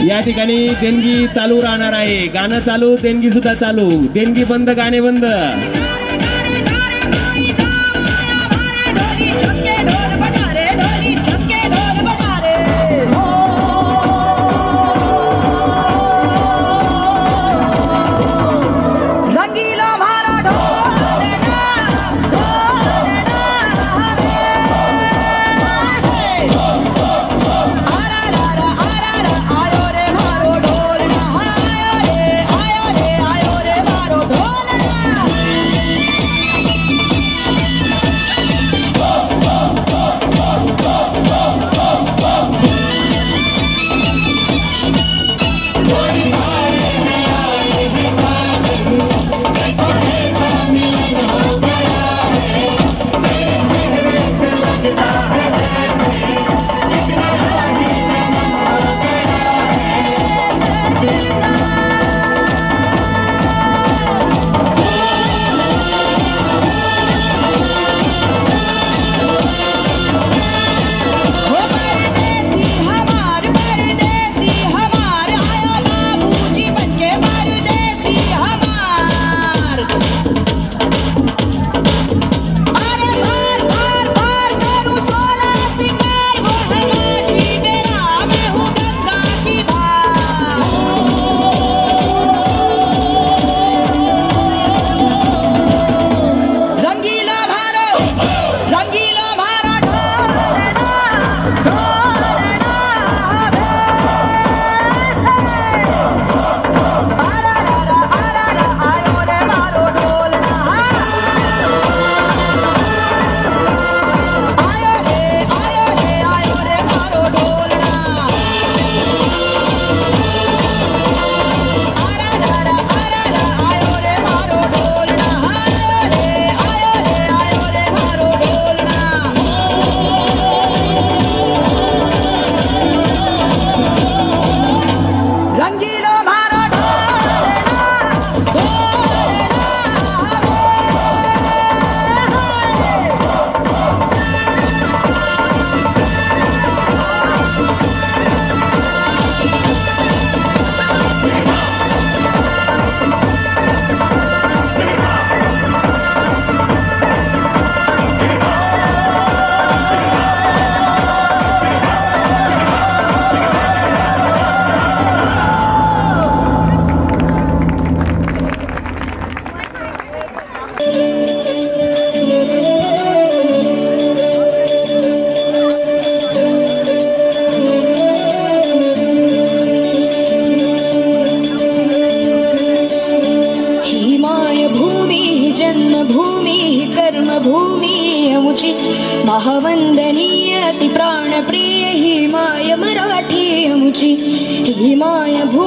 या ठिकाणी देणगी चालू राहणार आहे. गाणं चालू, देणगी सुद्धा चालू. देणगी बंद, गाणे बंद.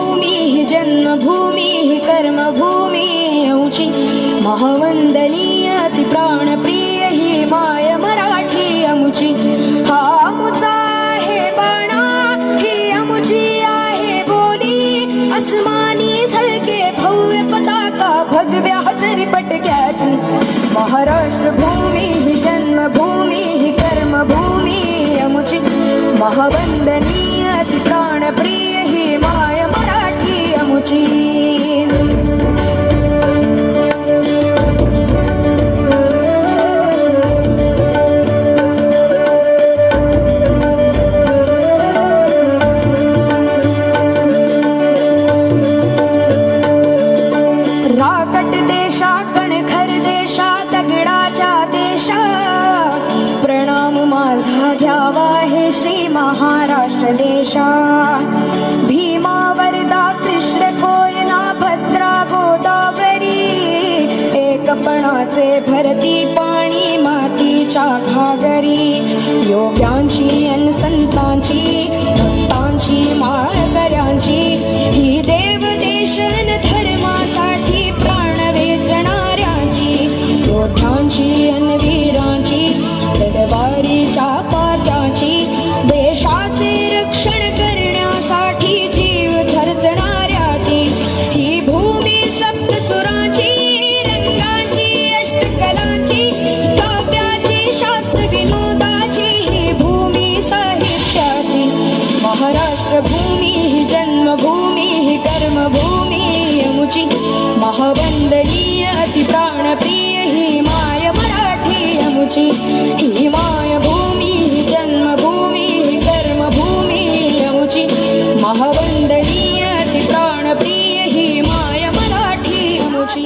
जन्मभूमी ही जन्मभूमी ही कर्मभूमी औची महावंदनीय ती प्राणप्रिय ही माय मराठी अमुची हा अमुचा आहे बाणा ही अमुची आहे बोली अस्मानी झळके भव्य पताका भगव्या हजरी पटक्याची महाराष्ट्र भूमी ही जन्मभूमी ही कर्मभूमी अमुची महावंदनीय ती प्राणप्रिय ही माय मराठी अमुची राकट देशा कणखर देशा दगडाच्या देशा प्रणाम माझा घ्यावा हे श्री महाराष्ट्र देशा भीमा वरदा कृष्ण कोयना भद्रा गोदावरी एकपणाचे भरती पाणी मातीच्या घागरी योग्यांची अन संतांची भक्तांची माळकऱ्यांची ही देव देशन धर्मासाठी प्राण वेचणाऱ्यांची योद्ध्यांची अन वीरांची तलवारीच्या पात्याची देशाचे रक्षण करण्यासाठी जीव खर्चणाऱ्याची ही भूमी सप्तसुरांची रंगांची अष्टकलांची काव्याची शास्त्र विनोदाची ही भूमी साहित्याची महाराष्ट्र भूमी ही जन्मभूमी ही कर्मभूमी अमुची महावंदनीय अति प्राणप्रिय ही माय मराठी अमुची ही माय भूमी ही जन्मभूमी ही कर्मभूमी अमुची महावंदनीय अति प्राणप्रिय ही माय मराठी अमुची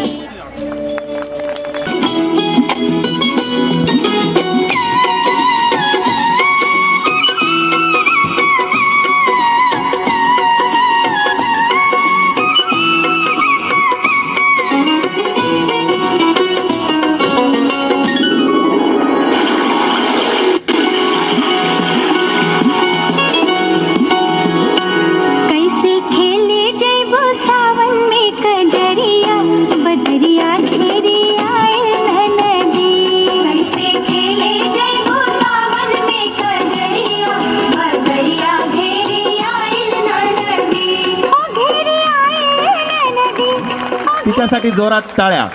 तिच्यासाठी जोरात टाळ्या.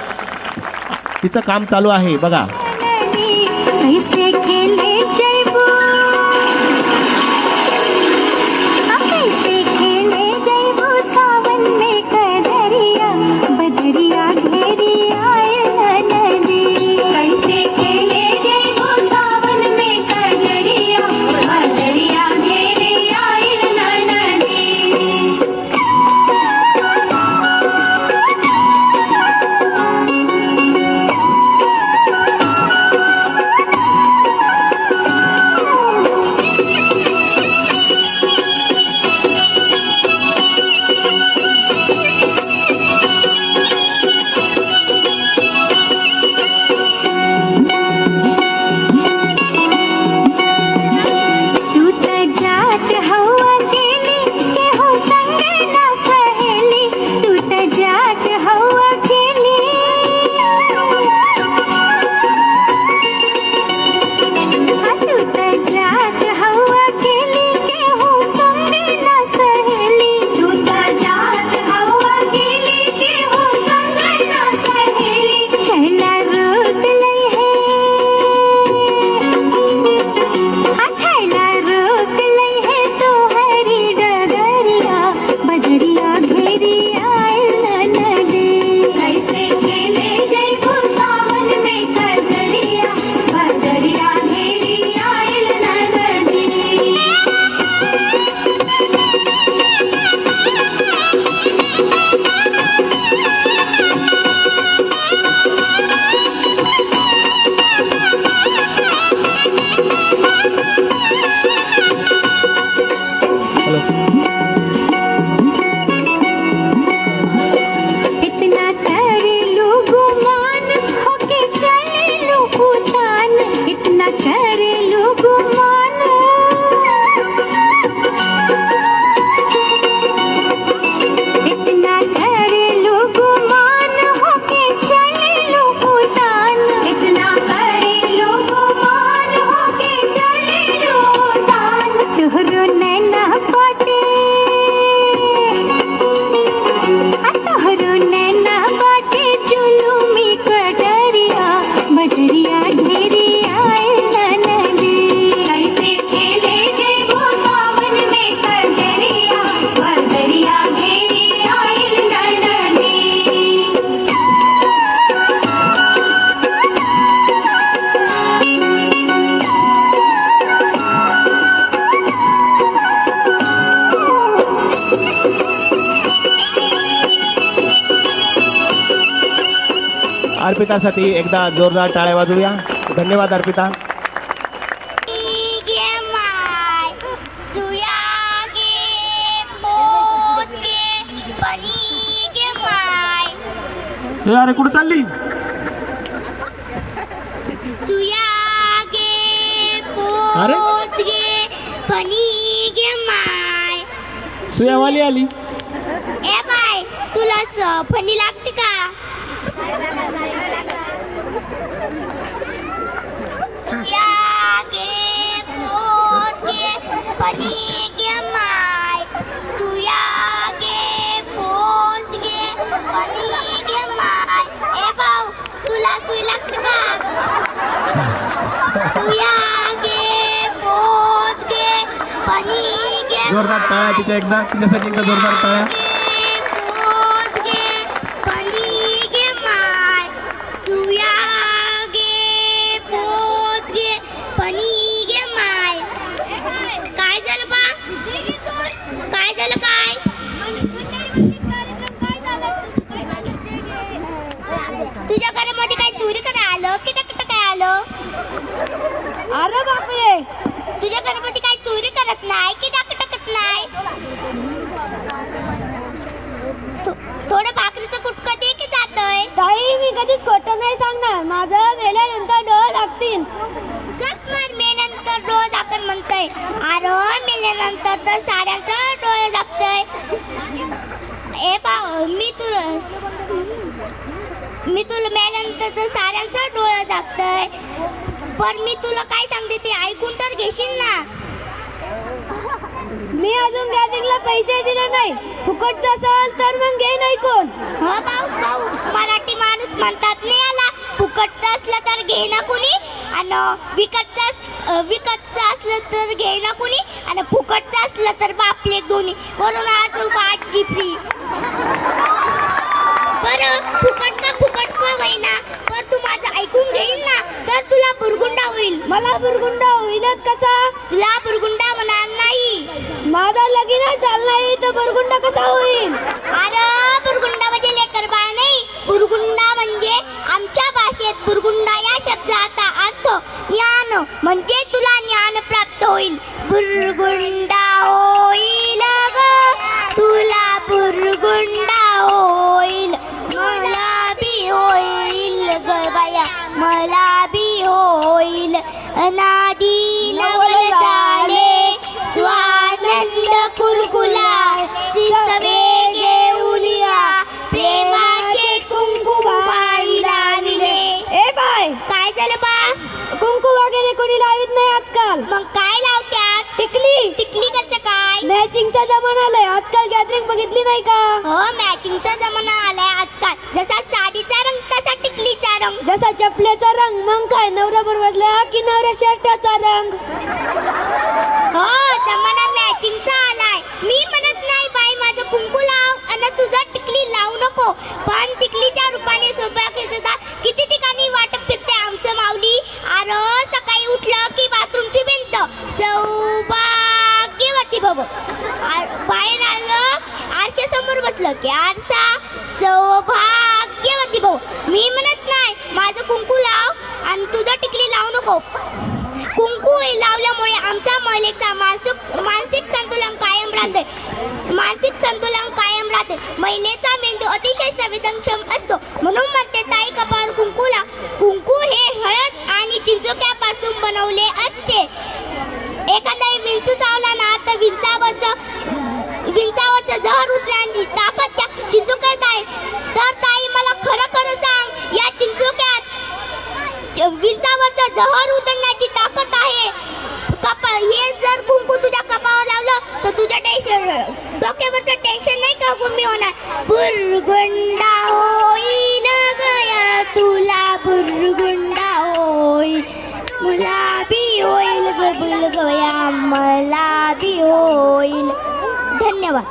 तिचं काम चालू आहे बघा. अर्पितासाठी एकदा जोरदार टाळ्या वाजवूया. धन्यवाद अर्पिता. अरे कुठं चालली? अरे सुयावाली आली. ए बाय, तुला फणी लागते का? सुया गे पोत गे फणी गे माय. सुया गे पोत गे फणी गे माय. ए भाऊ, तुला सुई लागते का? सुया गे पोत गे फणी गे. जोरदार टाळ्या तिच्या एकदा, तिच्यासाठी एकदा जोरदार टाळ्या. तुझ्या घरामध्ये काय चोरी करायला आलं की टकटक काय आलं? अरे बापरे, तुझ्या घरामध्ये काय चोरी करत नाही की टकटकत नाही? थोडं भाकरीचं कुटकं दे की जातोय. ताई मी कधीच खोटं नाही सांगणार. माझं मेल्यानंतर डोळे लागतील. मेल्यानंतर डोळे झाकण म्हणतोय. अरे मेल्यानंतर तर साऱ्यांचं डोळे झाकतोय. ए भाऊ, मी तुला मेल्यानंतर तर साऱ्यांचं डोळे झाकतोय. पण मी तुला काय सांगते ते ऐकून तर घेशील ना? मी अजून गॅदरिंगला पैसे दिले नाही. फुकट असेल तर मग घे नाही कोण. हो भाऊ, मराठी माणूस म्हणतात नाही आला. फुकटचं असलं तर घे ना कुणी, आणि विकतचं असलं तर घे ना कुणी, आणि फुकटचं असलं तर बापले दोन्ही. वरून आज आजी फ्री. बरं फुकट का होईना, पण तू माझं ऐकून घेईल ना तर तुला बुरगुंडा होईल. मला बुरगुंडा होईलच कसा? तुला बुरगुंडा होणार नाही. माझा लगीनच झालं नाही तर बुरगुंडा कसा होईल? अरे बुरगुंडा म्हणजे लेकर बाळ नाही. बुरगुंडा म्हणजे आमच्या भाषेत बुरगुंडा या शब्दाचा अर्थ ज्ञान, म्हणजे तुला ज्ञान प्राप्त होईल. बुरगुंडा होईल ग तुला, बुरगुंडा होईल. मला बी होईल ग बाया, मला बी होईल. अनादी नवल झाले स्वानंद कुरकुला, सवे घेऊन या प्रेमाचे कुंकू बाई लाविले. ए बाय, काय झालं बा? कुंकू वगैरे कोणी लावित नाही आजकाल. मग काय लावत्यात? टिकली. टिकली कसं काय? मॅचिंगचा जमाना आलाय आजकाल. गॅदरिंग बघितली नाही का? हो, मॅचिंगचा जमाना आलाय आजकाल. जसा साडीचा रंग तसा टिकलीचा रंग. जसा चपलेचा रंग, मग काय नवरा बरोबरला की नवऱ्या शर्टाचा रंग. हो, जमाना मॅचिंगचा आलाय. मी म्हणत नाही बाई माझं कुंकू लाव आणि तुझं टिकली लावू नको, पण टिकलीच्या रूपाने सौभाग्य सुद्धा किती ठिकाणी वाटप फिरते आमचं माऊली. अरे सकाळी उठलं की बाथरूमची भिंत सौभाग्यवती भव. बाहेर आलं आरशासमोर बसलं की आरसा सौभाग्यवती भव. मी म्हणत नाही माझं कुंकू लाव आणि तुझं टिकली लावू नको. कुंकू लावल्यामुळे आमच्या महिलेचा मानसिक संतुलन कायम राहते. महिलेचा मेंदू अतिशय संवेदनक्षम असतो. म्हणून म्हणते ताई कपाळावर कुंकू लाव. कुंकू हे हळद आणि चिंचोक्यापासून बनवले असते. एखादा विंचू चावला ना तर विंचावरचं जहर उतरण्याची ताकद त्या चिंचोक्यात आहे. तर ताई मला खरं सांग, या चिंचोक्यात विंचावरचं जहर उतरण्याची ताकद आहे. हे जर कुंकू तुझ्या कपाळावर लावलं तर तुझ्या डोक्यावरचं टेन्शन नाही का कमी होणार. बुरगुंडा होईल गया तुला, बुरगुंडा होईल. मला बी होईल गया, मला बी होईल. धन्यवाद.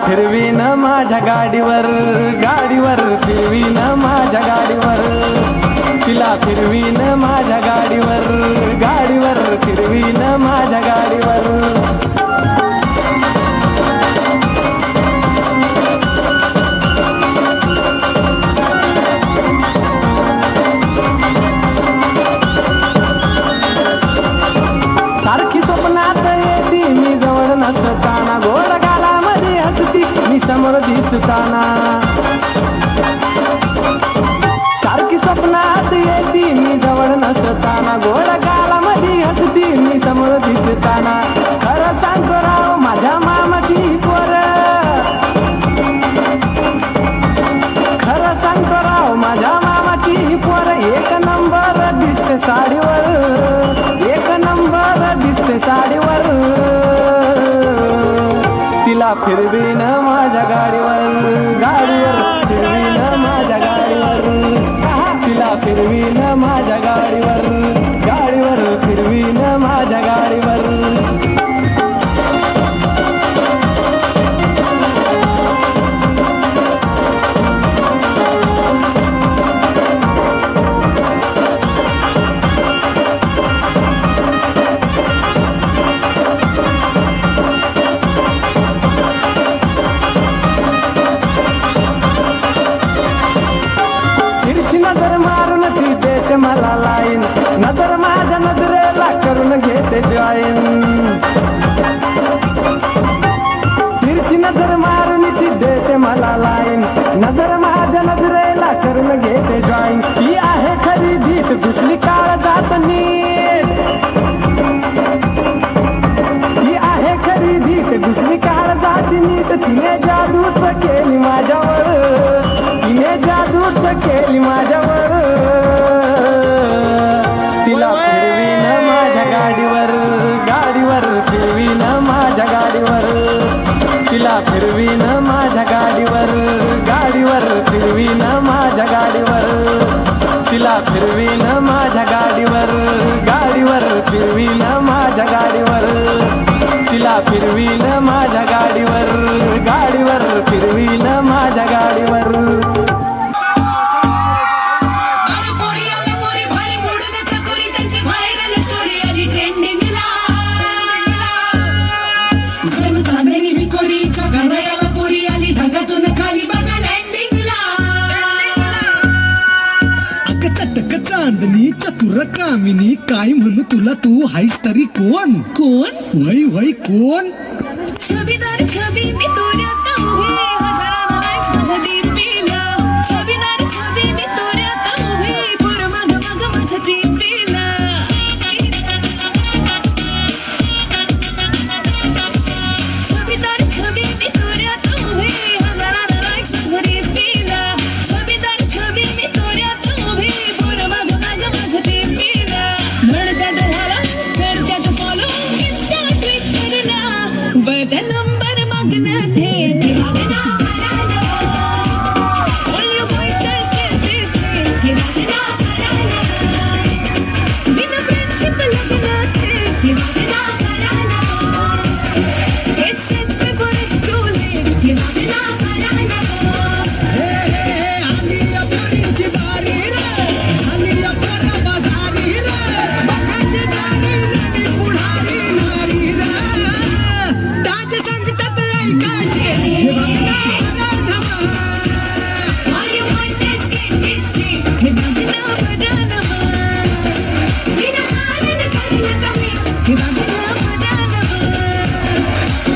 फिरवीन माझ्या गाडीवर गाडीवर फिरवीन माझ्या गाडीवर तिला फिरवीन माझ्या गाडीवर गाडीवर फिरवीन माझ्या गाडीवर सारखी स्वप्नात येती मी जवळ नसताना गोड गालामध्ये हसती मी समोर दिसताना सारखी स्वप्नात येती मी जवळ नसताना गोड गालामध्ये हसती मी समोर दिसताना खरं सांगतो राव माझ्या मामाची पोर खरं सांगतो राव माझ्या मामाची पोर एक नंबर दिसते साडीवर एक नंबर दिसते साडीवर तिला फिरवीन माझ्या गाडीवर गाडीवर फिरवीन माझ्या गाडीवर तिला फिरवीन माझ्या गाडीवर गाडीवर फिरवीन माझ्या गाडीवर नजर मारून ती देते मला लाईन नजर माझ्या नजरेला करून घेते जॉईन तिरची नजर मारून ती देते मला लाईन नजर माझ्या नजरेला करून घेते जॉईन ही आहे खरी भीत घुसली काळ जात नीट तिने जादूच केली माझ्यावर, तिने जादूच केली माझ्यावर. तिला फिरवीन माझ्या गाडीवर, गाडीवर फिरवीन माझ्या गाडीवर. तिला फिरवीन माझ्या गाडीवर, गाडीवर फिरवीन माझ्या गाडीवर. तिला फिरवीन माझ्या गाडीवर, गाडीवर फिरवीन माझ्या गाडीवर. तिला फिरवीन माझ्या गाडीवर, गाडीवर फिरवीन माझ्या गाडीवर. चांदणी चतुर कामिनी काय म्हणू तुला, तू हायस तरी कोण? कोण? वय वय कोण? छबीदार छबी मी तोऱ्यात उभी, हजारांना लाईक्स माझ्या डीपीला. छबीदार छबी मी तोऱ्यात उभी, पोरं मग मग माझ्या डीपीला. छबीदार छबी मी तोऱ्यात उभी, हजारांना लाईक्स माझ्या डीपीला. छबीदार छबी मी तोऱ्यात उभी, पोरं मग मग माझ्या डीपीला. म्हणतात ह्याला करतात फॉलो, इन्स्टा ट्विटरला. वट नंबर मागणं थेट All you boys get this thing. बिना friendship लग्न थेट. Get set before it's too late. आली या पोरींची बारी रे, झाली या पोरा बाजारी रे. बघायची झाली नवी पुढारी नारी रे. ताज सांगतात ऐकायचे, हे बघ ना Maratha. All you boys just get this thing. हे बघ ना पडानवा. बिना कारण करणं कमी. हे बघ ना पडानवा.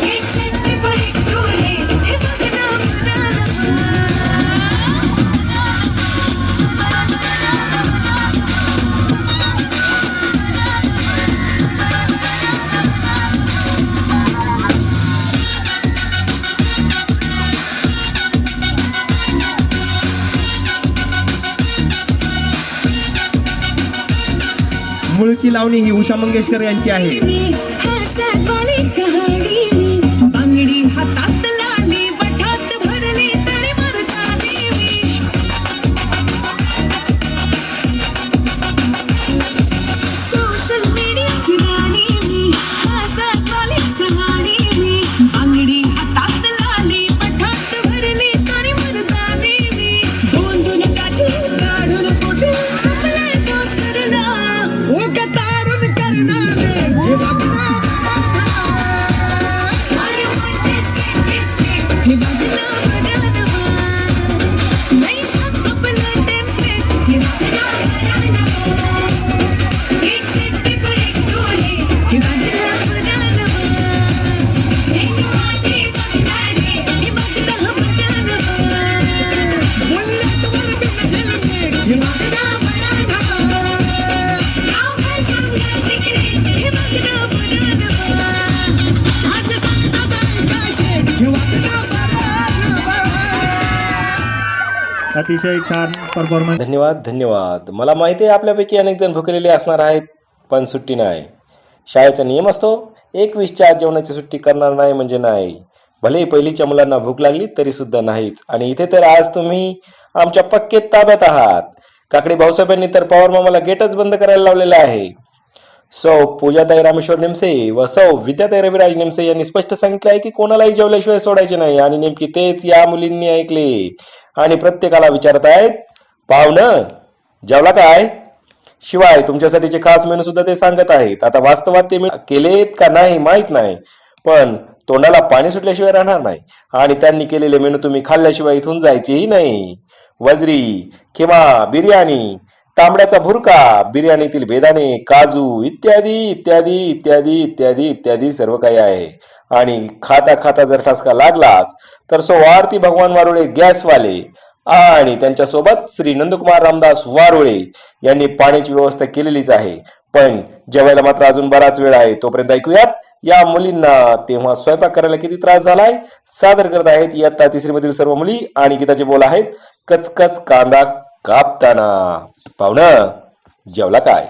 Get set before it's too late. हे बघ ना पडानवा. मूळची लावणी ही उषा मंगेशकर यांची आहे. मी hashtag वाली कहाणी मी. बांगडी हातात लाली, वठात भरली तरी मरतानी मी. सोशल मीडियाची राणी मी. hashtag वाली कहाणी मी. बांगडी हातात लाली, वठात भरली तरी मरतानी मी. दोन काची काढून फोटो छापलाय पोस्टरला. ओ का तारून करणार रे, हे बघ ना All you boys just get this thing. हे बघ ना पडानवा. लई छान आपलं template. हे बघ ना पडानवा. Get set before it's too late. हे बघ ना पडानवा. एक वाटे बघणार रे. हे बघ ना पडानवा. बुलेट वर बिन हेल्मेट, हे बघ ना मराठा. नाव काय सांगणार secret. हे बघ ना पडानवा. ताज सांगतात ऐकायचे, हे बघ ना मराठा. अतिशय छान परफॉर्मन्स. धन्यवाद धन्यवाद. मला माहिती आहे आपल्यापैकी अनेक जण भुकेलेले असणार आहेत, पण सुट्टी नाही. शाळेचा नियम असतो 21च्या आत जेवणाची सुट्टी करणार नाही म्हणजे नाही. भले पहिलीच्या मुलांना भूक लागली तरी सुद्धा नाहीच. आणि इथे तर आज तुम्ही आमच्या पक्के ताब्यात आहात. काकडे भाऊसाहेबांनी तर पवार मामाला गेटच बंद करायला लावलेला आहे. सौ पूजाताई रामेश्वर निमसे व सौ विद्याताई रविराज निमसे यांनी स्पष्ट सांगितले आहे की कोणालाही जेवल्याशिवाय सोडायचे नाही. आणि नेमकी तेच या मुलींनी ऐकले आणि प्रत्येकाला विचारत आहेत, पाहुणं जेवला काय? शिवाय तुमच्यासाठीचे खास मेनू सुद्धा ते सांगत आहेत. आता वास्तवात ते केलेत का नाही माहित नाही, पण तोंडाला पाणी सुटल्याशिवाय राहणार नाही. आणि त्यांनी केलेले मेनू तुम्ही खाल्ल्याशिवाय इथून जायचेही नाही. वजरी, खिमा, बिर्याणी, तांबड्याचा भुरका, बिर्याणीतील बेदाणे, काजू इत्यादी इत्यादी इत्यादी इत्यादी इत्यादी सर्व काही आहे. आणि खाता खाता जर ठसका लागलाच तर सो आरती भगवान वारुळे गॅसवाले आणि त्यांच्यासोबत श्री नंदकुमार रामदास वारुळे यांनी पाण्याची व्यवस्था केलेलीच आहे. पण जेवायला मात्र अजून बराच वेळ आहे. तोपर्यंत ऐकूयात या मुलींना तेव्हा स्वयंपाक करायला किती त्रास झालाय. सादर करत आहेत इयत्ता 3री मधील सर्व मुली आणि गीताचे बोल आहेत कचकच कांदा कापताना. पाहुणं जेवला काय?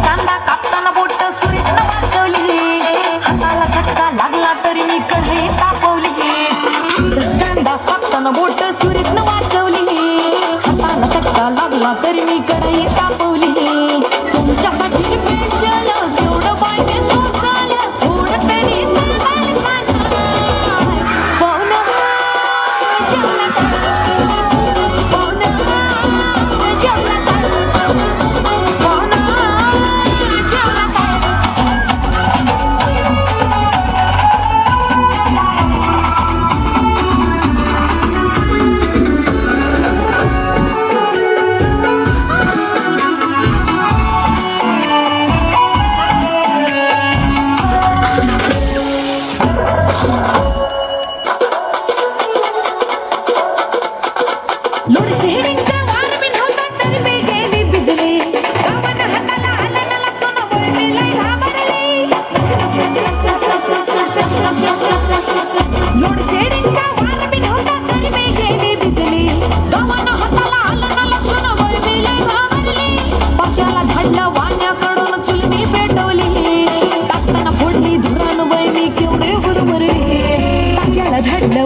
कांदा कापताना बोट सुरीत न वाचवली, हाताला झटका लागला तरी मी कढई तापवली. कांदा कापताना बोट सुरीत न वाचवली, हाताला झटका लागला तरी मी कढई तापवली. तुमच्यासाठी स्पेशल केवढं पाहिजे सोसाल, थोडं तरी सांगाल का नाही? पाहुणं जेवला का? पाहुणं जेवला का?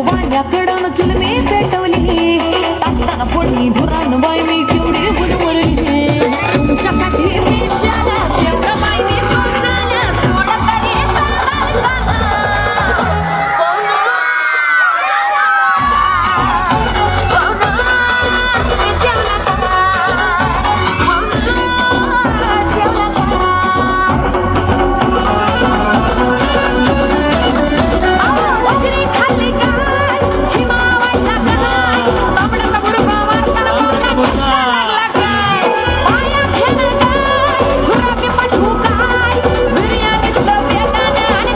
वाण्याकडून चुलमी पेटवली, टाकताना फोडणी धुरान बाई मी केवढी गुदमरली. तुमच्यासाठी स्पेशल केवढं बाई मी सोसाल, थोडं तरी सांगाल का? पाहुणं जेवला का? पाहुणं जेवला का? वगैरे खाल्ली काय? हिमावळला काय? तांबड्याचा बुरका वारताना पाहुणा लागला काय? पाया खेळणं काय? गुलाबी पाठवू काय? बिर्याणीतलं बेदाणं आणि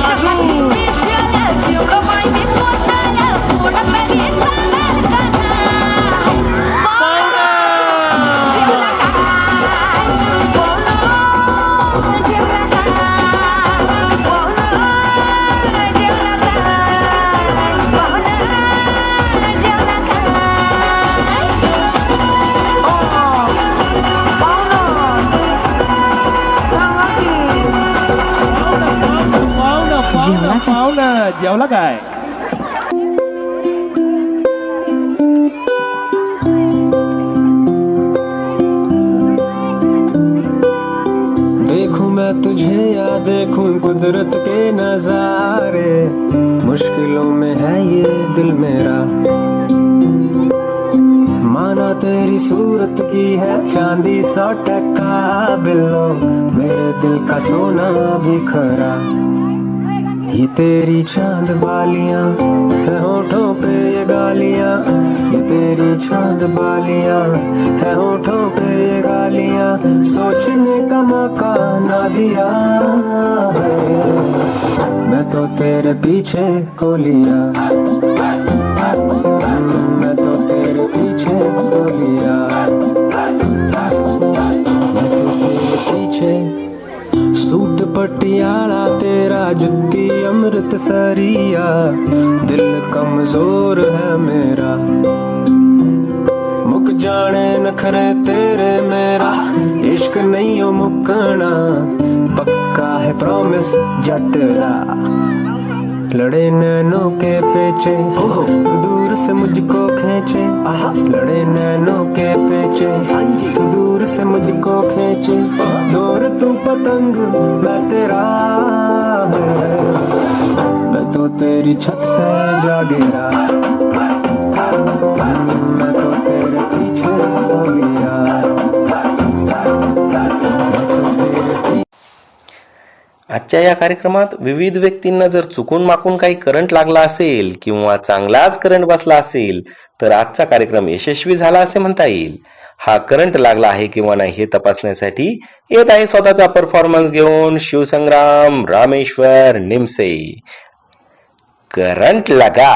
तुमच्यासाठी स्पेशल जेवढं बाई मी सोसाल, थोडं तरी सांगाल का नाही? जेवला काय? पाहुणं जेवला काय? पाहुणं जेवला काय? पाहुणं जेवला काय? पाहुणं जेवला काय? देखूं मैं तुझे या देखूं कुदरत के नजारे, मुश्किलों में है ये दिल मेरा. माना तेरी सूरत की है चांदी 100% बिल्लो, मेरे दिल का सोना बिखरा. ये तेरी चांद बालियां है होठों पे ये गालियां, ये तेरी चांद बालियां है होठों पे ये गालियां, सोचने का मौका ना दिया है. मैं तो तेरे पीछे हो लिया, मैं तो तेरे पीछे हो लिया, मैं तो तेरे पीछे. सूट पटियाला तेरा जुत्ती अमृतसरिया, दिल कमजोर है मेरा. मुक जाने नखरे तेरे मेरा, इश्क नहीं हो मुकना, पक्का है प्रॉमिस जटला. लड़े नैनों के पेचे तू दूर से मुझको खींचे, लड़े नैनों के पेचे तू दूर से मुझको खींचे. दूर तू पतंग मैं तेरा, मैं तो तेरी छत पे जा गिरा, मैं तो तेरे पीछे हो गया, मैं तो तेरे पीछे. आजच्या या कार्यक्रमात विविध व्यक्तींना जर चुकून माकून काही करंट लागला असेल किंवा चांगलाच करंट बसला असेल तर आजचा कार्यक्रम यशस्वी झाला असे म्हणता येईल. हा करंट लागला आहे किंवा नाही हे तपासण्यासाठी येत आहे स्वतःचा परफॉर्मन्स घेऊन शिवसंग्राम रामेश्वर निमसे. करंट लगा.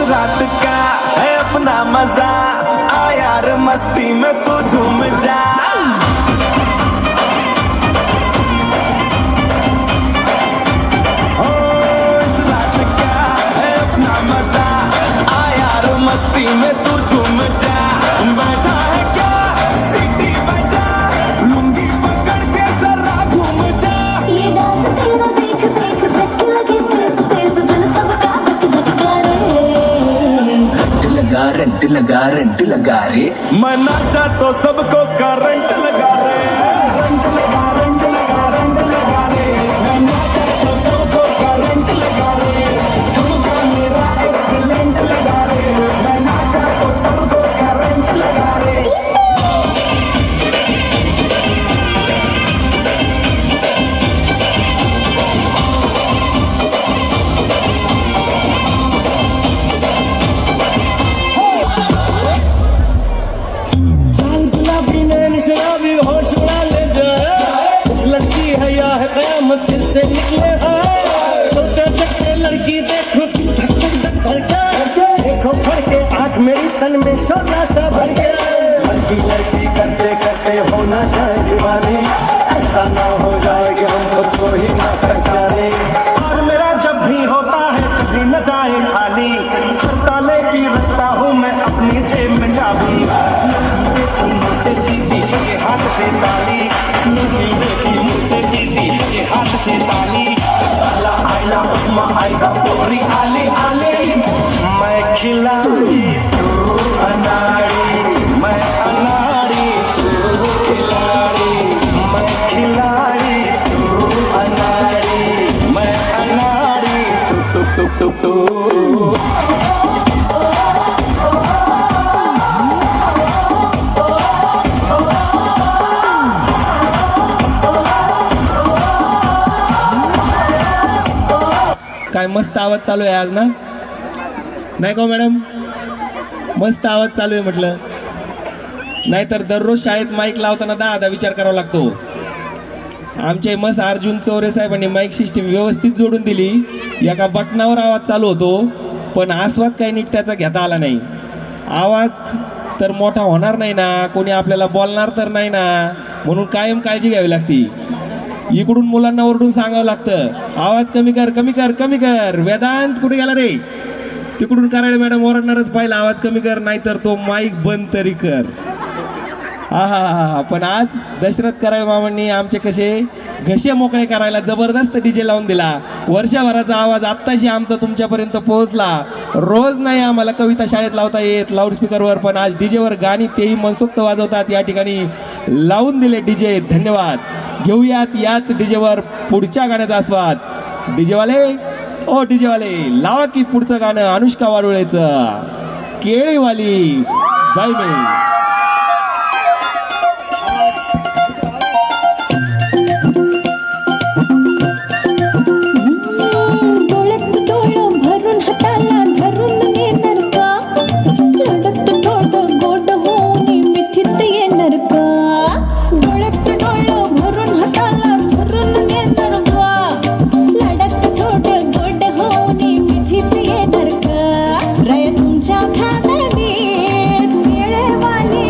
रात का है अपना मजा, आ यार मस्ती में तू झूम जा. ओ, इस रात का है अपना मजा, आ यार मस्ती में तू झूम जा. बैठा है क्या सीटी बजा, लुंगी पकड़ के जरा घूम जा. ये डांस तेरा देख देख झटके लगे तेज तेज दिल सबका धक धक करे. रंट लगा रे. मैं नाचा तो सबको करंट लगा रे. रंट लगा रंट लगा रंट लगा रे. मैं नाचा तो सबको करंट लगा रे. ठुमका मेरा एक्सीलेंट लगा रे. मैं नाचा तो सबको करंट लगा रे. लाल गुलाबी नैन शराबी होश उड़ा ले जाए. उस लड़की है या है कयामत दिल से निकले है. सोते जगते लड़की देखो दिल धक धक धक धड़के. देखो फड़के आंख मेरी तन में शोला सा भर के. लड़की लड़की करते करते हो ना जाए दीवाने. ऐसा ना हो जाए कि हम खुद को ही ना पहचाने. और मेरा जब भी होता है कभी न जाए खाली. ताले की रखता हूँ मैं अपनी जेब में चाबी. मुँह से सीधी मुझे हाथ से ताली. मुँह से सीधी मुझे हाथ से ताली. साला आइला उस्मा आएगा पूरी आले आले. मैं खिलाड़ी तू अनाड़ी. मैं अनाड़ी तू खिलाड़ी. मैं खिलाड़ी तू अनाड़ी. मैं अनाड़ी टुक टुक टुक टुक. काय मस्त आवाज चालू आहे आज ना, नाही का मॅडम? मस्त आवाज चालू आहे म्हटलं. नाहीतर दररोज शाळेत माईक लावताना दहा विचार करावा लागतो. आमचे मस्त अर्जुन चौरे साहेबांनी माईक सिस्टीम व्यवस्थित जोडून दिली. एका बटनावर आवाज चालू होतो पण आस्वाद काही नीट त्याचा घेता आला नाही. आवाज तर मोठा होणार नाही ना, कोणी आपल्याला बोलणार तर नाही ना, म्हणून कायम काळजी घ्यावी लागती. इकडून मुलांना ओरडून सांगावं लागतं, आवाज कमी कर कमी कर कमी कर. वेदांत कुठे गेला रे? तिकडून करायला मॅडम ओरडणारच पाहिजे, आवाज कमी कर, नाहीतर तो माईक बंद तरी कर. हा. पण आज दशरथ कराळे मामांनी आमचे कसे घसे मोकळे करायला जबरदस्त डीजे लावून दिला. वर्षभराचा आवाज आत्ताशी आमचा तुमच्यापर्यंत पोहोचला. रोज नाही आम्हाला कविता शाळेत लावता येत लाऊडस्पीकरवर, पण आज डीजेवर गाणी तेही मनसोक्त वाजवतात. या ठिकाणी लावून दिले डीजे. धन्यवाद. घेऊयात याच डीजेवर पुढच्या गाण्याचा आस्वाद. डीजेवाले ओ डीजेवाले लावा की पुढचं गाणं अनुष्का वारुळेचं केळीवाली बाय बाय. तुमच्या खाण्याने केळेवाली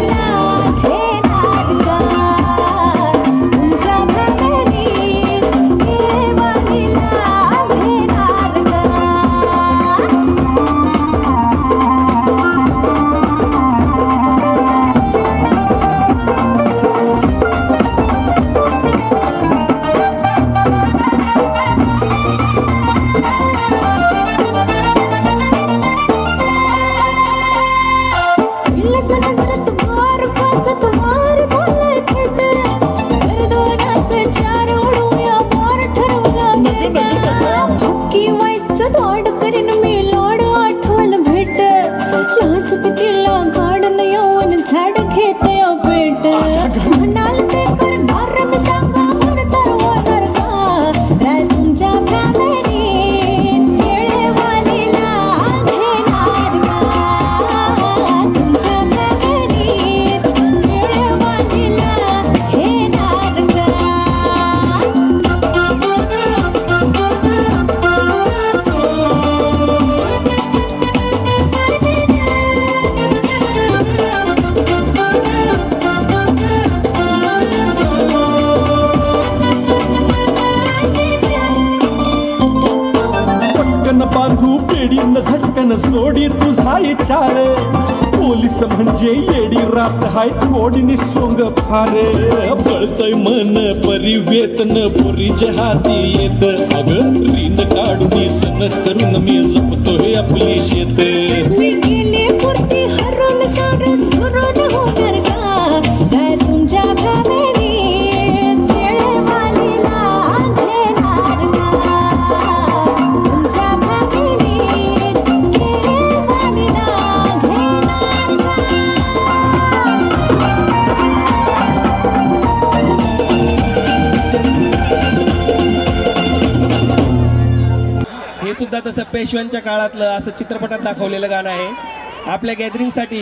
मन सोडी तुझा इचार पोलीस म्हणजे येडी रात हाय थोडी निसोंग फारे पळतय मन परिवेतन पोरीच्या हाती येत अग रीन काढून सण करून मी जपतोय आपली शेत मी गेले पुरती हरून सारं धरून होणार का काय तुमच्या भावेने केळेवालीला घेणार का तुमच्या भावेने केळेवालीला घेणार हे सुद्धा तसं पेशव्यांच्या काळातलं असं चित्रपटात दाखवलेलं गाणं आहे. आपल्या गॅदरिंगसाठी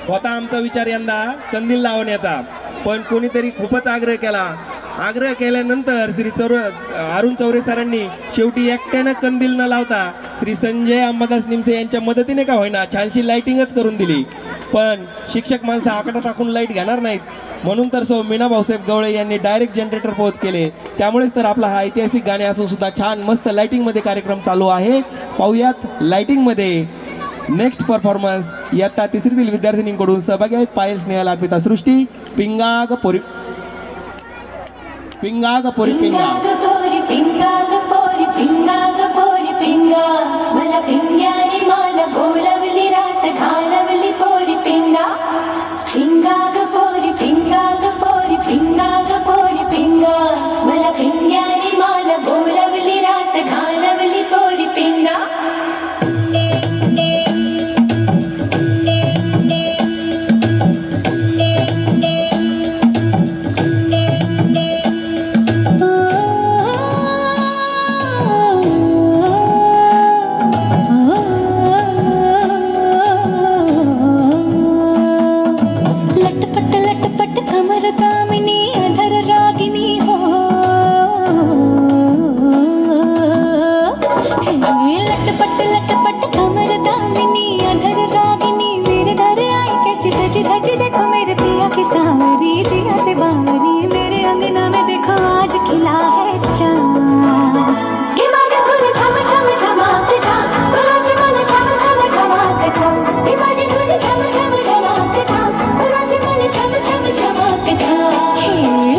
होता आमचा विचार यंदा कंदील लावण्याचा, पण कोणीतरी खूपच आग्रह केला. आग्रह केल्यानंतर अरुण चौरे सरांनी शेवटी एकट्यानं कंदील न लावता श्री संजय अंबादास निमसे यांच्या मदतीने का होईना छानशी लाईटिंगच करून दिली. पण शिक्षक माणसं आकडा टाकून लाईट घेणार नाहीत, म्हणून तर मीना भाऊसाहेब गवळे यांनी डायरेक्ट जनरेटर पोच केले. त्यामुळेच तर आपला हा ऐतिहासिक गाणे असून सुद्धा छान मस्त लाईटिंगमध्ये कार्यक्रम चालू आहे. पाहूयात लाईटिंगमध्ये नेक्स्ट परफॉर्मन्स इयत्ता तिसरीतील विद्यार्थिनींकडून सहभागी आहेत. पायल स्नेहल अर्पिता सृष्टी पिंगाग पोरी पिंगाग पोरी पिंगा पोरी पिंगा ग पोरी पिंगा ग पोरी पिंगा मला पिंग्याने मला बोलवली रात घालवली पोरी पिंगा पिंगा ग पोरी पिंगा ग पोरी पिंगा ग पोरी पिंगा मला पिंग्याने मला बोलवली रात घालवली पोरी पिंगा लटपट लटपट कमर दामिनी अधर रागिनी हो लटपट लटपट कमर दामिनी अधर रागिनी मेरे धर आई कैसी सजी धजी देखो मेरे पिया की सांवरी जिया से बावरी मेरे अंगना में देखो आज खिला है चांद कि माझ्या धुन झम झम झमाक झाम कोणाची मन झम झम झमाक झाम कि माझी धुन झम झम झमाक झाम कोणाची मन झम झम झमाक झाम हे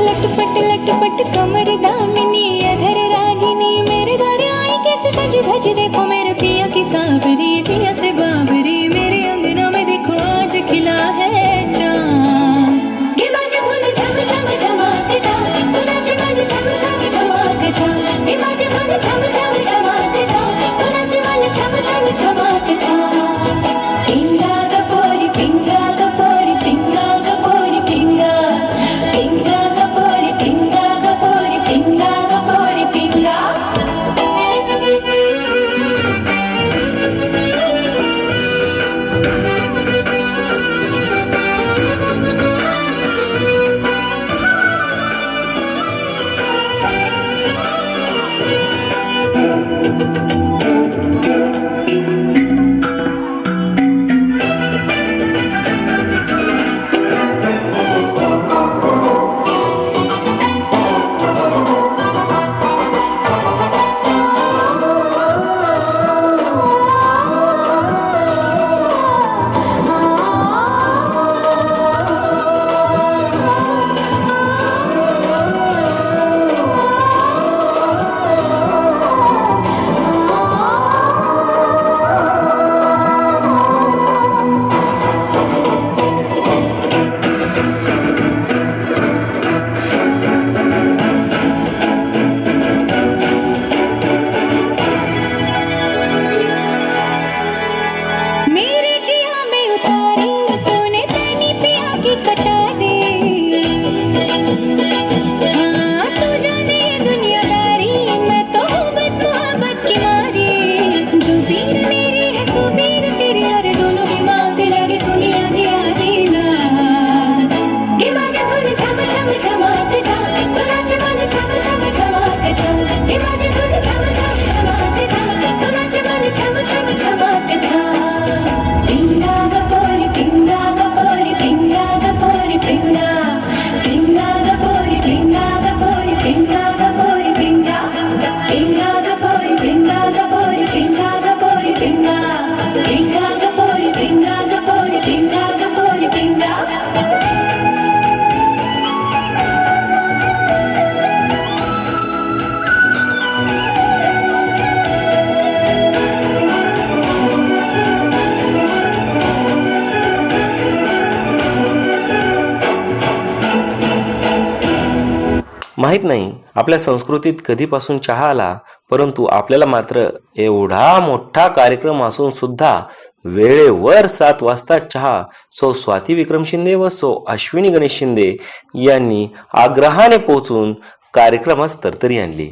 लटपट लटपट कमर दामिनी अधर रागिनी मेरे घर आई कैसे सजी धजी देखो मेरे पिया की सांवरी जिया से बाबरी मेरे अंगना में देखो आज खिला है चांद कि माझी धुन झम झम झमाक झाम कोणाची मन झम झम झमाक झाम कि माझी धुन झम झम झमाक झाम कोणाची मन झम झम झमाक झाम पिंगा ग पोरी पिंगा ग पोरी पिंगा ग पोरी पिंगा पिंगा ग पोरी पिंगा ग पोरी माहीत नाही आपल्या संस्कृतीत कधीपासून चहा आला, परंतु आपल्याला मात्र एवढा मोठा कार्यक्रम असून सुद्धा वेळेवर 7 वाजता चहा सौ स्वाती विक्रम शिंदे व सौ अश्विनी गणेश शिंदे यांनी आग्रहाने पोहोचून कार्यक्रमास तरतरी आणली.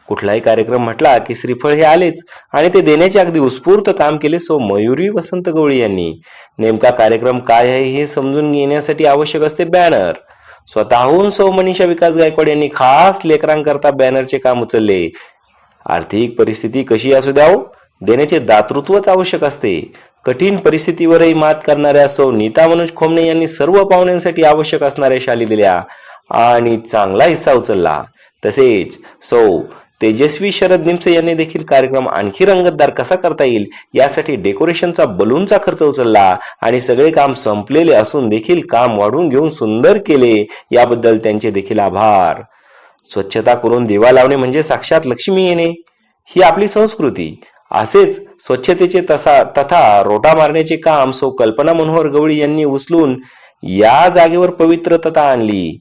कुठलाही कार्यक्रम म्हटला की श्रीफळ हे आलेच आणि ते देण्याचे अगदी उत्स्फूर्त काम केले सौ मयुरी वसंत गवळी यांनी. नेमका कार्यक्रम काय आहे हे समजून घेण्यासाठी आवश्यक असते बॅनर. स्वतःहून सौ मनीषा विकास गायकवाड यांनी खास लेकरांकरता बॅनरचे काम उचलले. आर्थिक परिस्थिती कशी असू द्यावो, देण्याचे दातृत्वच आवश्यक असते. कठीण परिस्थितीवरही मात करणाऱ्या सौ नीता मनोज खोमणे यांनी सर्व पाहुण्यांसाठी आवश्यक असणाऱ्या शाली दिल्या आणि चांगला हिस्सा उचलला. तसेच सौ तेजस्वी शरद निमसे यांनी देखील कार्यक्रम आणखी रंगतदार कसा करता येईल यासाठी डेकोरेशनचा बलूनचा खर्च उचलला आणि सगळे काम संपलेले असून देखील काम वाढवून घेऊन सुंदर केले. याबद्दल त्यांचे देखील आभार. स्वच्छता करून दिवा लावणे म्हणजे साक्षात लक्ष्मी येणे ही आपली संस्कृती. असेच स्वच्छतेचे तथा रोटा मारण्याचे काम सौ कल्पना मनोहर गवळी यांनी उचलून या जागेवर पवित्रता आणली.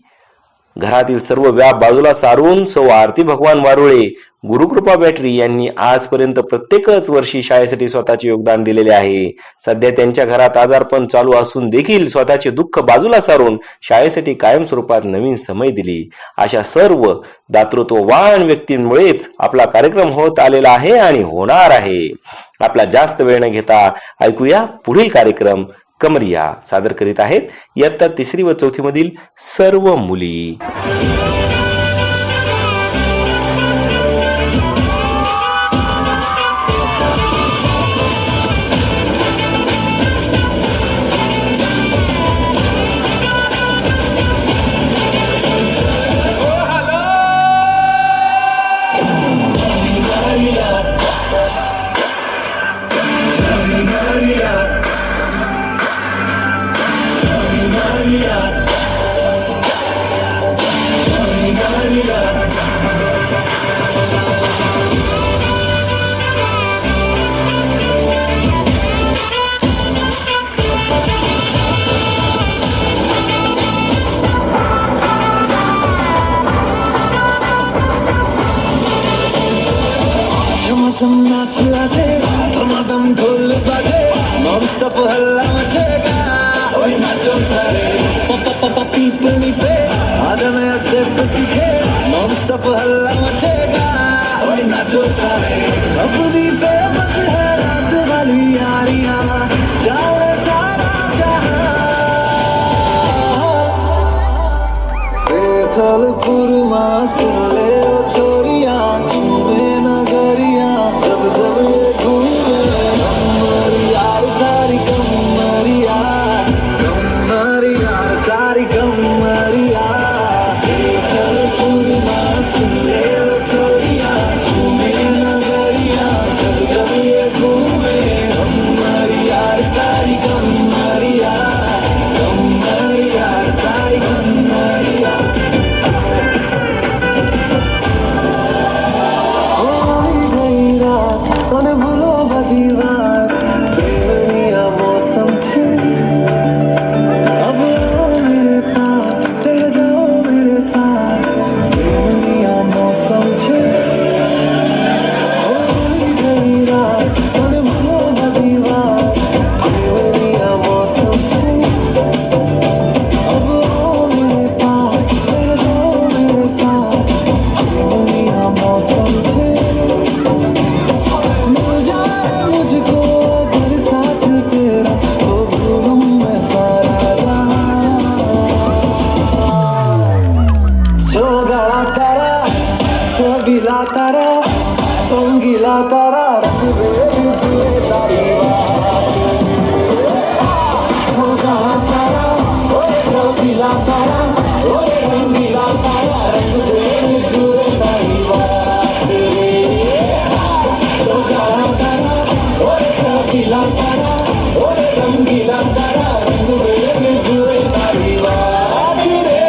घरातील सर्व व्याप बाजूला सारून सौ आरती भगवान वारुळे, गुरुकृपा बॅटरी यांनी आजपर्यंत प्रत्येकच वर्षी शाळेसाठी स्वतःचे योगदान दिलेले आहे. सध्या त्यांच्या घरात आजारपण चालू असून देखील स्वतःचे दुःख बाजूला सारून शाळेसाठी कायमस्वरूपात नवीन समय दिली. अशा सर्व दातृत्ववान व्यक्तींमुळेच आपला कार्यक्रम होत आलेला आहे आणि होणार आहे. आपला जास्त वेळ न घेता ऐकूया पुढील कार्यक्रम. कमरिया सादर करीत आहेत इयत्ता 3री व 4थी मधील सर्व मुली. झम नाच लाजे धमाधम ढोल बाजे नॉन स्टॉप हल्ला मचेगा ओए नाचो सारे पीपनी पे आज नया स्टेप सीखे नॉन स्टॉप हल्ला मचेगा ओए नाचो सारे अपनी फेमस है रात वाली यारियां चले सारा जहां बेथलपुर मां सुन ले ओ छोरियां झूमे नगरिया जब जब ये घूमे कमरिया तारी कमरिया तारी कमरिया बेथलपुर मां सुन ले ओ छोरियां झूमे नगरिया जब जब ये घूमे कमरिया तारी कमरिया तारी कमरिया. भूलो बदीवार प्रेमिया मौसम थे अब मेरे पास रह जाओ मेरे साथ प्रेमिया मौसम थे भूलो बदीवार प्रेमिया मौसम थे अब मेरे पास रह जाओ मेरे साथ प्रेमिया मौसम थे. मुझको बरसात तेरा तो भूलूं मैं सारा जहां. सोगला तारा चबीला तारा रंगीला तारा रंग दे जुए तारी सोगला तारा चबीला तारा रंगीला तारा रंग दे जुए तारी रंगीला तारा रंगीला तारा रंग दे जुए तारी बात रे.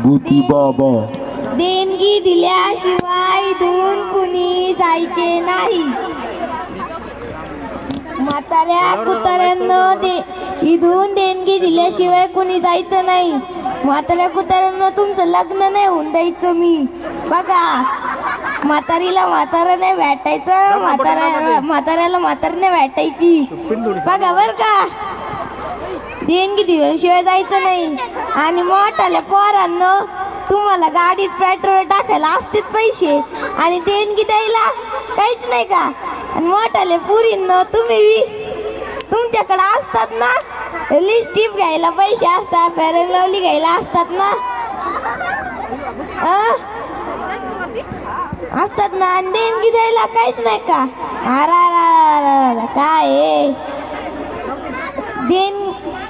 गुती बाबा. देणगी दिल्याशिवाय इथून कुणी जायचे नाही. म्हाताऱ्या कुत्र्यांना इथून देणगी दिल्याशिवाय कुणी जायचं नाही. म्हाताऱ्या कुत्र्यांना तुमचं लग्न नाही होऊन द्यायचं मी. बघा, म्हातारीला म्हाताऱ्याने भेटायचं, म्हाताऱ्याला म्हाताऱ्याने भेटायची. बघा बर का, देणगी दिल्याशिवाय जायचं नाही. आणि मोठाल्या पोरांना तुम्हाला गाडीत पेट्रोल टाकायला असतेच पैसे आणि देणगी द्यायला काहीच नाही का. आणि मोठाले पुरींना तुम्ही तुमच्याकडे असतात ना, लिपस्टिक घ्यायला पैसे असतात, फेअर अँड लवली घ्यायला असतात ना, असतात ना, आणि देणगी द्यायला काहीच नाही का. अरे काय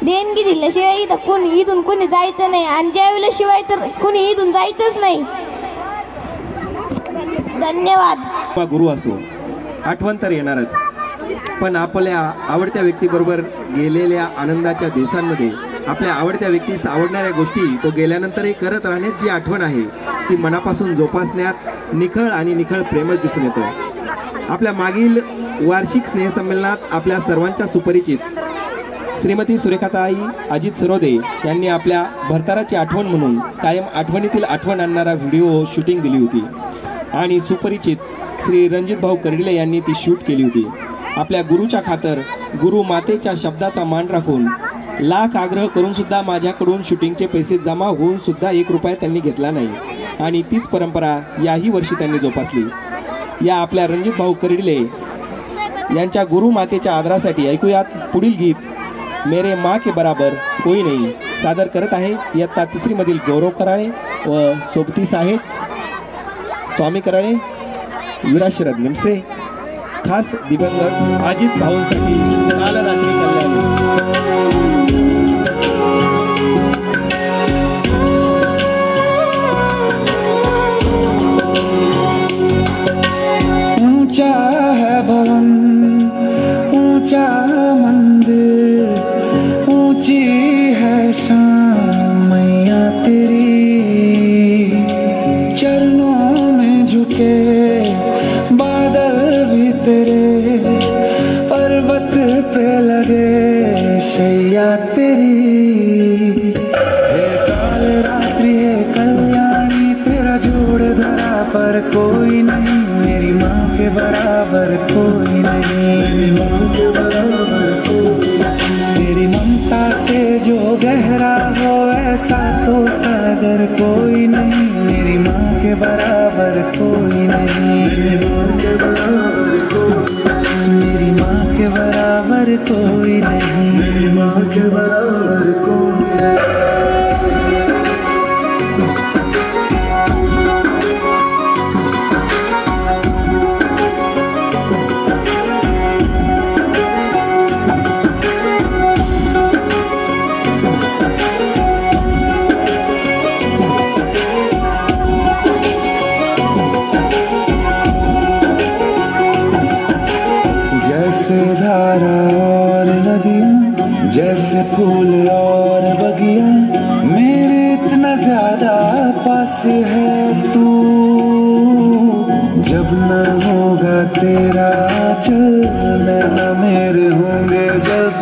देणगी दिल्याशिवाय इथून कोणी जायचं नाही. आणि जेवल्या शिवाय तर कोणी इथून जायचंच नाही. धन्यवाद. गुरु असो, आठवण तर येणारच, पण आपल्या आवडत्या व्यक्तीबरोबर गेलेल्या आनंदाच्या दिवसांमध्ये आपल्या आवडत्या व्यक्तीस आवडणाऱ्या गोष्टी तो गेल्यानंतरही करत राहण्याची जी आठवण आहे ती मनापासून जोपासण्यात निखळ आणि निखळ प्रेमच दिसून येतं. आपल्या मागील वार्षिक स्नेहसंमेलनात आपल्या सर्वांच्या सुपरिचित श्रीमती सुरेखाताई अजित सरोदे यांनी आपल्या भरताराची आठवण म्हणून कायम आठवणीतील आठवण आणणारा व्हिडिओ शूटिंग दिली होती आणि सुपरिचित श्री रणजित भाऊ कर्डिले यांनी ती शूट केली होती. आपल्या गुरुच्या खातर गुरु मातेच्या शब्दाचा मान राखून लाख आग्रह करून सुद्धा माझ्याकडून शूटिंगचे पैसे जमा होऊन सुद्धा 1 रुपया त्यांनी घेतला नाही आणि तीच परंपरा याही वर्षी त्यांनी जोपासली. या आपल्या रणजित भाऊ कर्डिले यांच्या गुरु मातेच्या आदरासाठी ऐकूयात पुढील गीत मेरे माँ के बराबर कोई नहीं. सादर करत आहे इयत्ता 3री मधील गौरव कराळे व सोबतीस आहेत स्वामी कराळे, विराज शरद निमसे. खास दिवंगत अजित भाऊंसाठी काल रात्री कल्याण. ऊंचा है भवन, ऊंचा मंदिर, ऊंची है शान मैया तेरी. चरणों में झुके बादल भी तेरे, पर्वत पे लगे शैया तेरी. हे काल रात्रि है कल्याणी, तेरा जोड़ धरा पर कोई नहीं. मेरी माँ के बराबर कोई नहीं, मेरी माँ के बराबर कोई नहीं. तेरी ममता से जो गहरा हो ऐसा तो सागर कोई नहीं. मेरी माँ के बराबर कोई नहीं, मेरी माँ के बराबर कोई नहीं. मेरी माँ के बराबर कोई नहीं, मेरी माँ के बराबर कोई नहीं. जैसे धारा और नदियाँ, जैसे फूल और बगियाँ, मेरे इतना ज्यादा पास है तू. जब न होगा तेरा चल नैना मेरे होंगे जब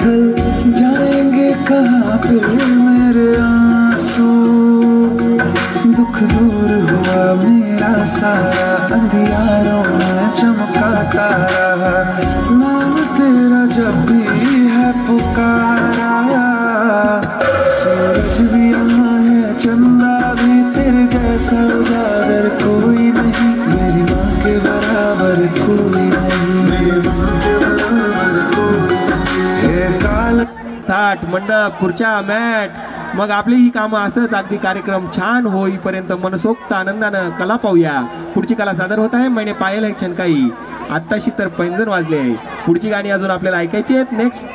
जाएंगे कहाँ पे मेरे आंसू. दुख दूर हुआ मेरा सारा, अंधियारों में चमका तारा. नाम तेरा जब भी है पुकारा, सूरज भी यहाँ है चंदा भी, तेरे जैसा उजागर कोई नहीं. मेरी माँ के बराबर कोई नहीं, मेरी माँ के बराबर कोई नहीं. हे काल ताट, मंडप, खुर्च्या, मॅट, मग आपली ही कामं असंच अगदी कार्यक्रम छान होईपर्यंत मनसोक्त आनंदानं कला पाहूया. पुढची कला सादर होत आहे मैंने पायल है छनकाई. आत्ताशी तर पैंजण वाजले आहे. पुढची गाणी अजून आपल्याला ऐकायची आहेत. नेक्स्ट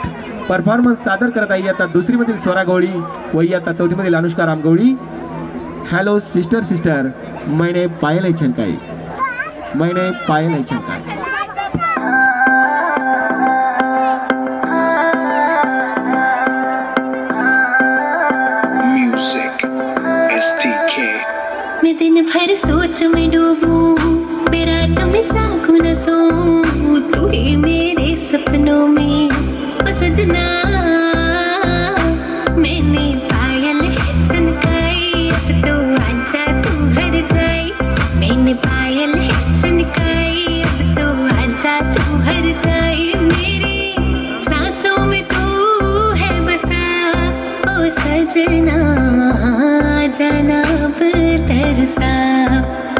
परफॉर्मन्स सादर करत आहे आता 2री मधील स्वरा गवळी व आता 4थी मधील अनुष्का रामगवळी. हॅलो सिस्टर मैंने पायल है छनकाई, मैंने पायल है छनकाई. Music, STK. मैं दिन भर सोच में डूबूं, मैं रात में जागूं न सोऊं, तू ही मेरे सपनों में ओ सजना। मैंने पायल है चनकाई, अब तो आजा तू हर जाए। मैंने पायल है चनकाई, अब तो आजा तू हर जाए। मेरे सांसों में तू है बसा ओ सजना, जाना अब तरसा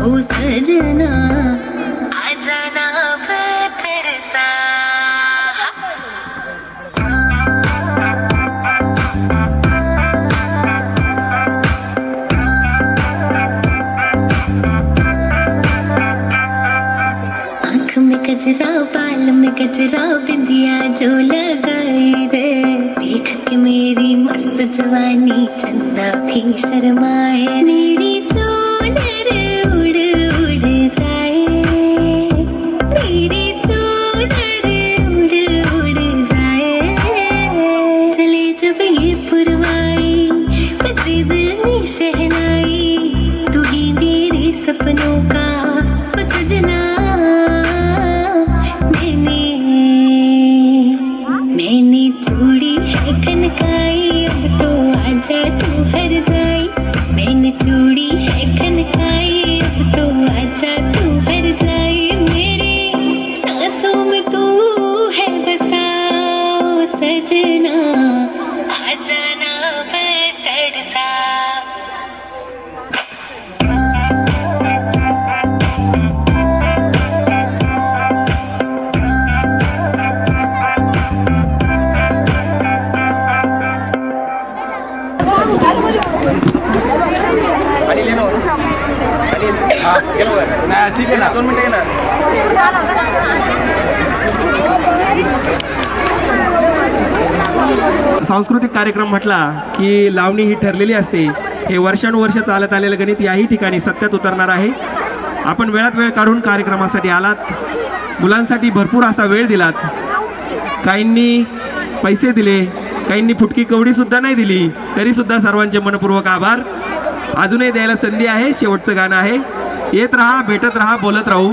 ओ सजना, आ जाना अब तरसा। आँख में गजरा, बाल में गजरा, बिंदिया जो लगाई रे, देख के मेरी मस्त जवानी चंदा भी शर्माए। मेरी चोनर उड़ उड़ जाए, मेरी चोनर उड़ उड़ जाए। चले जब ये पुरवाई, बजे दिल में शहनाई, तू ही मेरे सपनों का ओ सजना। मैंने चूड़ी है कनकाई, अब तो आजा तू हर जाए। मैंने चूड़ी है कनकाई, अब तो आजा तू हर जाए। मेरे सांसों में तू है बसा ओ सजना, आ जाना मैं तरसा। ठीक आहे ना, 2 मिनिटं ना. सांस्कृतिक कार्यक्रम म्हटला की लावणी ही ठरलेली असते. हे वर्षानुवर्ष चालत आलेलं गणित याही ठिकाणी सत्यात उतरणार आहे. आपण वेळात वेळ काढून कार्यक्रमासाठी आलात, मुलांसाठी भरपूर असा वेळ दिलात. काहींनी पैसे दिले, काहींनी फुटकी कवडी सुद्धा नाही दिली, तरी सुद्धा सर्वांचे मनपूर्वक आभार. अजूनही द्यायला संधी आहे. शेवटचं गाणं आहे. येत राहा, भेटत राहा, बोलत राहू,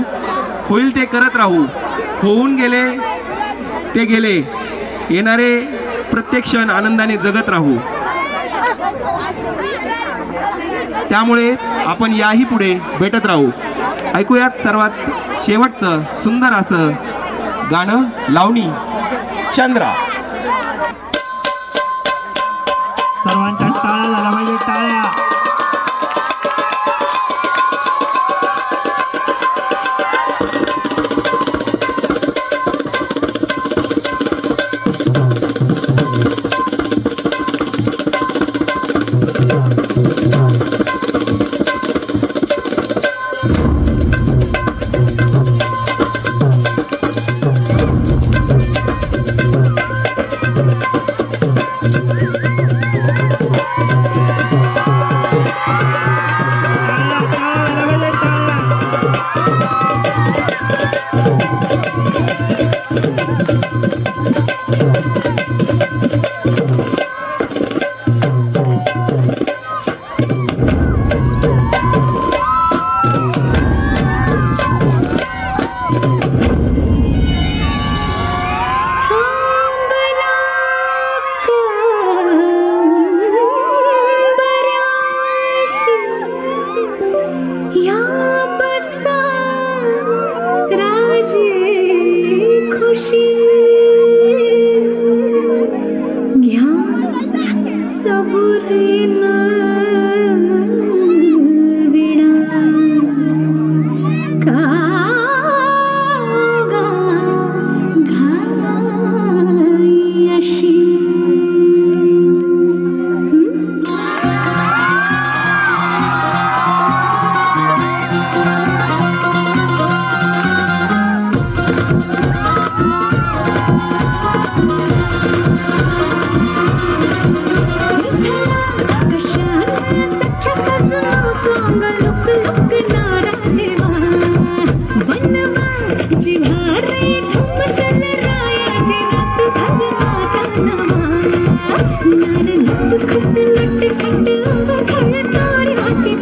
होईल ते करत राहू. होऊन गेले ते गेले, येणारे प्रत्येक क्षण आनंदाने जगत राहू. त्यामुळे आपण याही पुढे भेटत राहू. ऐकूयात सर्वात शेवटचं सुंदर असं गाणं, लावणी चंद्रा. सर्वांच्या टाळ्या झाल्या पाहिजे, टाळ्या. लट खट लट खट खट तार आची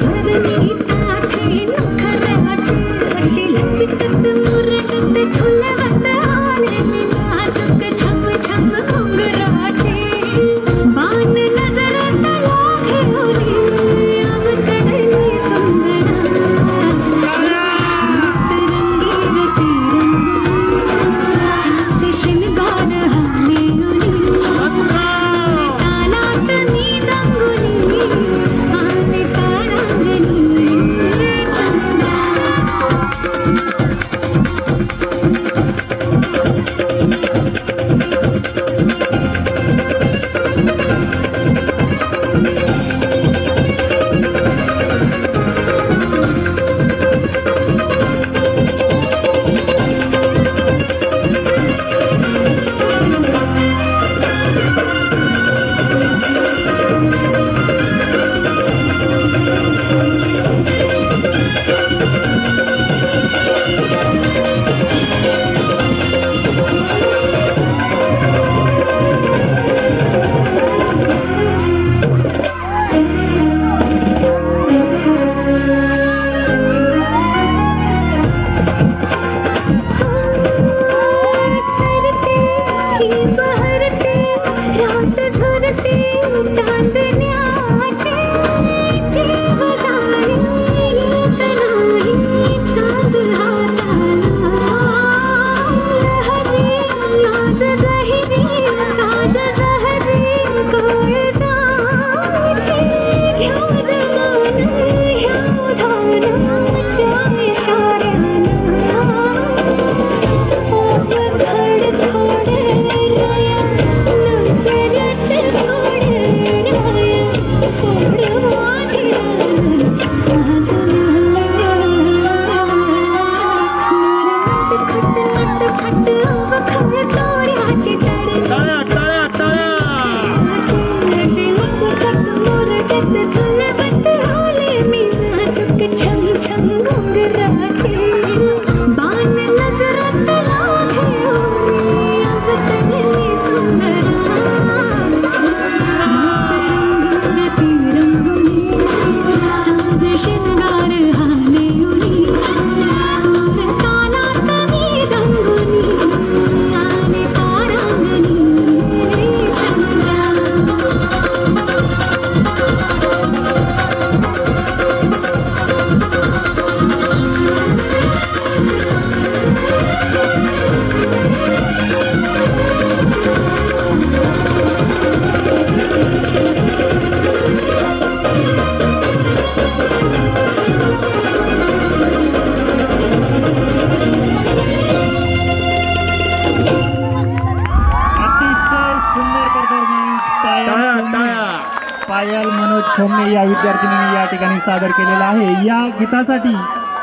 विद्यार्थिनींनी या ठिकाणी सादर केलेला आहे. या गीतासाठी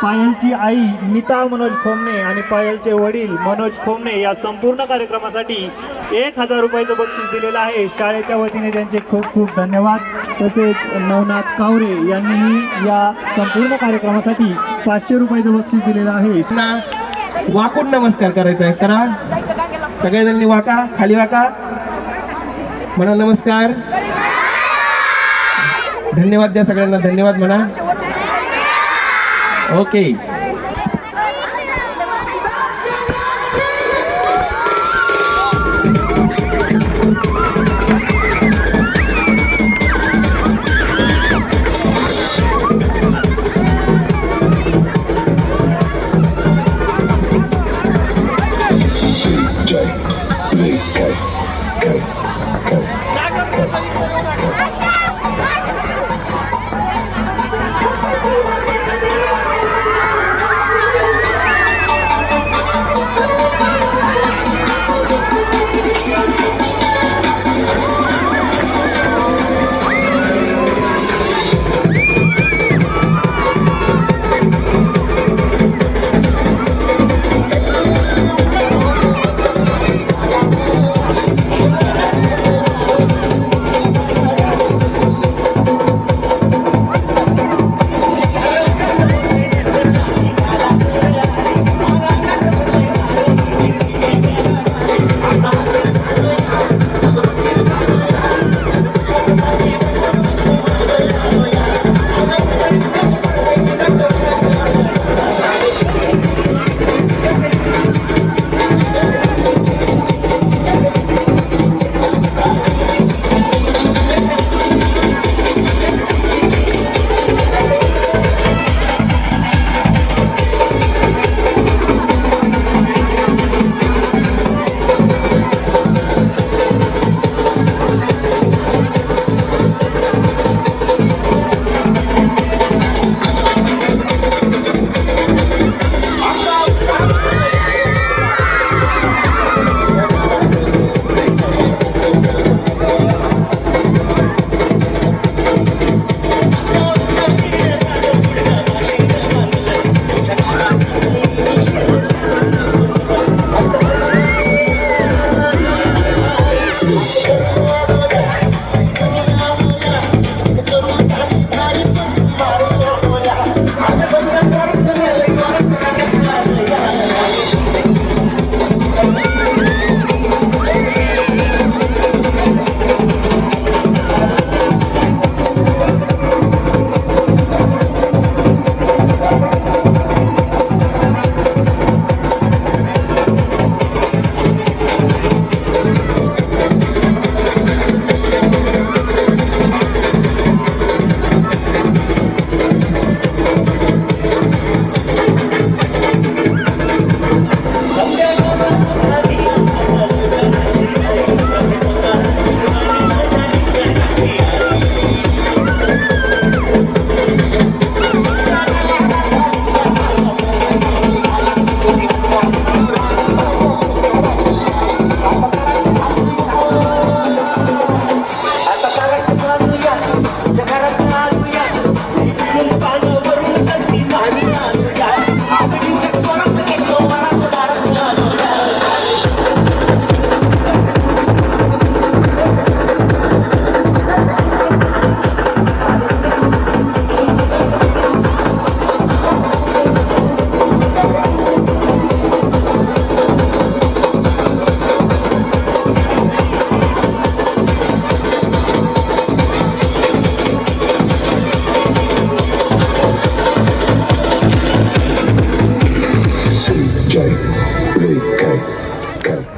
पायलची आई नीता मनोज खोमणे आणि पायलचे वडील मनोज खोमणे या संपूर्ण कार्यक्रमासाठी 1000 रुपयाचं बक्षीस दिलेलं आहे. शाळेच्या वतीने त्यांचे खूप खूप धन्यवाद. तसेच नवनाथ कावरे यांनीही या संपूर्ण कार्यक्रमासाठी 500 रुपयाचं बक्षीस दिलेलं आहे. ना वाकून नमस्कार करायचा आहे. करा सगळेजणांनी, वाका, खाली वाका, म्हणा नमस्कार. धन्यवाद द्या सगळ्यांना, धन्यवाद म्हणा. ओके.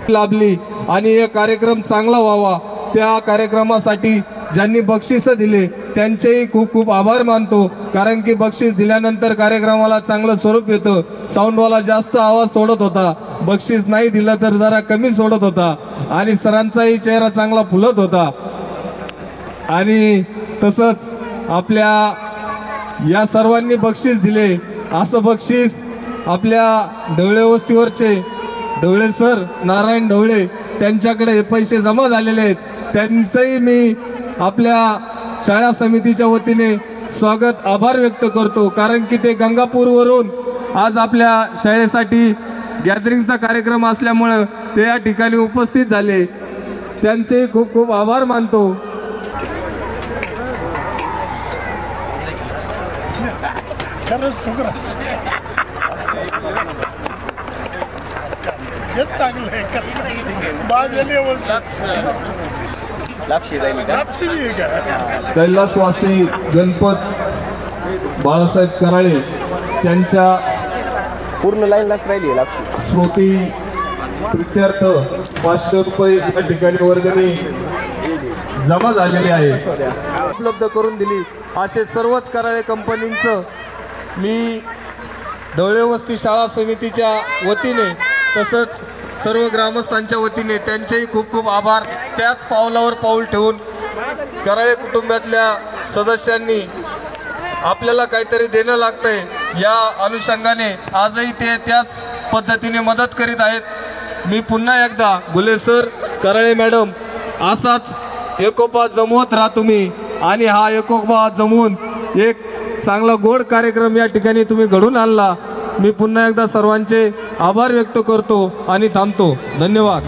लाभली आणि हे कार्यक्रम चांगला व्हावा त्या कार्यक्रमासाठी ज्यांनी बक्षीस दिले त्यांचेही खूप खूप आभार मानतो. कारण की बक्षीस दिल्यानंतर कार्यक्रमाला चांगलं स्वरूप येतं. साऊंडवाला जास्त आवाज सोडत होता, बक्षीस नाही दिलं तर जरा कमी सोडत होता आणि सरांचाही चेहरा चांगला फुलत होता. आणि तसंच आपल्या या सर्वांनी बक्षीस दिले. असं बक्षीस आपल्या ढवळे वस्तीवरचे ढवळे सर नारायण ढवळे त्यांच्याकडे हे पैसे जमा झालेले आहेत. त्यांचंही मी आपल्या शाळा समितीच्या वतीने स्वागत आभार व्यक्त करतो, कारण की ते गंगापूरवरून आज आपल्या शाळेसाठी गॅदरिंगचा कार्यक्रम असल्यामुळं ते या ठिकाणी उपस्थित झाले. त्यांचे खूप खूप आभार मानतो. कैलासवासी गणपत बाळासाहेब कराळे त्यांच्या पूर्ण लाईनलाच राहिली लाक्षी. स्मृती प्रित्यर्थ 500 रुपये या ठिकाणी वर्गणी जमा झालेली आहे, उपलब्ध करून दिली. असे सर्वच कराळे कंपनींचं मी ढवळे वस्ती शाळा समितीच्या वतीने तसंच सर्व ग्रामस्थांच्या वतीने त्यांचेही खूप खूप आभार. त्याच पावलावर पाऊल ठेवून कराळे कुटुंबातल्या सदस्यांनी आपल्याला काहीतरी देणं लागतंय या अनुषंगाने आजही ते त्याच पद्धतीने मदत करीत आहेत. मी पुन्हा एकदा गुले सर, कराळे मॅडम, असाच एकोपा जमवत राहा तुम्ही आणि हा एकोपा जमवून एक चांगला गोड कार्यक्रम या ठिकाणी तुम्ही घडून आणला. मी पुन्हा एकदा सर्वांचे आभार व्यक्त करतो आणि थांबतो. धन्यवाद.